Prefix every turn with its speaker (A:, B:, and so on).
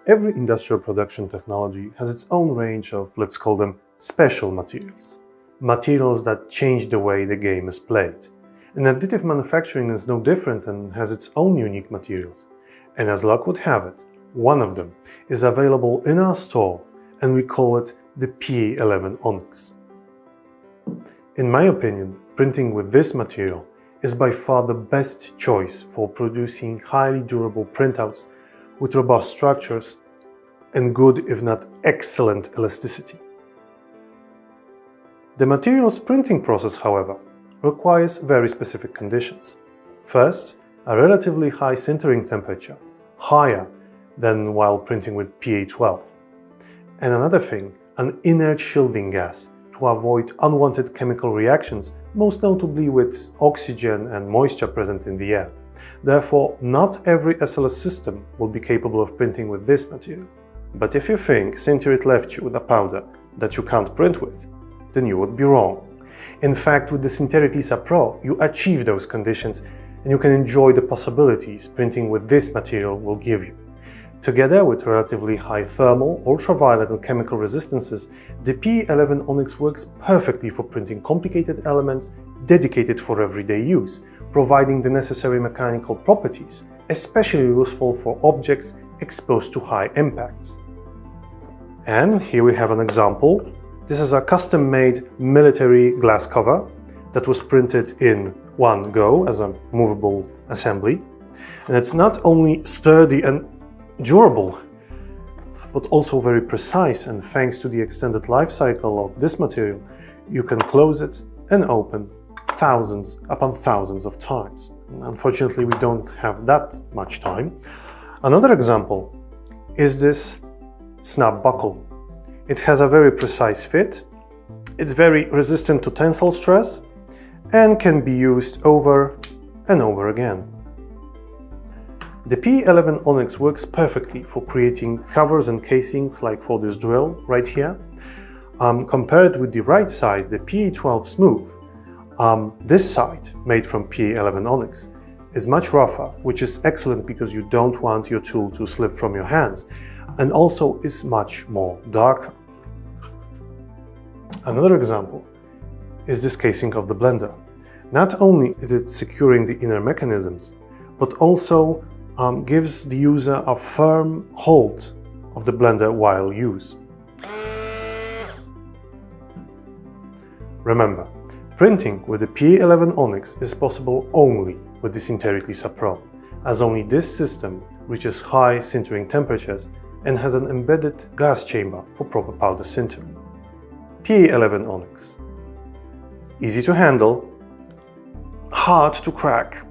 A: Every industrial production technology has its own range of, let's call them, special materials. Materials that change the way the game is played. And additive manufacturing is no different and has its own unique materials. And as luck would have it, one of them is available in our store, and we call it the PA11 Onyx. In my opinion, printing with this material is by far the best choice for producing highly durable printouts with robust structures and good, if not excellent, elasticity. The material's printing process, however, requires very specific conditions. First, a relatively high sintering temperature, higher than while printing with PA12. And another thing, an inert shielding gas to avoid unwanted chemical reactions, most notably with oxygen and moisture present in the air. Therefore, not every SLS system will be capable of printing with this material. But if you think Sinterit left you with a powder that you can't print with, then you would be wrong. In fact, with the Sinterit Lisa Pro, you achieve those conditions and you can enjoy the possibilities printing with this material will give you. Together with relatively high thermal, ultraviolet and chemical resistances, the PA11 Onyx works perfectly for printing complicated elements dedicated for everyday use, providing the necessary mechanical properties, especially useful for objects exposed to high impacts. And here we have an example. This is a custom-made military glass cover that was printed in one go as a movable assembly. And it's not only sturdy and durable, but also very precise, and thanks to the extended life cycle of this material, you can close it and open thousands upon thousands of times. Unfortunately, we don't have that much time. Another example is this snap buckle. It has a very precise fit, it's very resistant to tensile stress, and can be used over and over again. The PA11 Onyx works perfectly for creating covers and casings like for this drill right here. Compared with the right side, the PA12 Smooth, this side, made from PA11 Onyx, is much rougher, which is excellent because you don't want your tool to slip from your hands, and also is much more darker. Another example is this casing of the blender. Not only is it securing the inner mechanisms, but also gives the user a firm hold of the blender while used. Remember, printing with the PA11 Onyx is possible only with the Sinterit Lisa Pro, as only this system reaches high sintering temperatures and has an embedded gas chamber for proper powder sintering. PA11 Onyx. Easy to handle, hard to crack,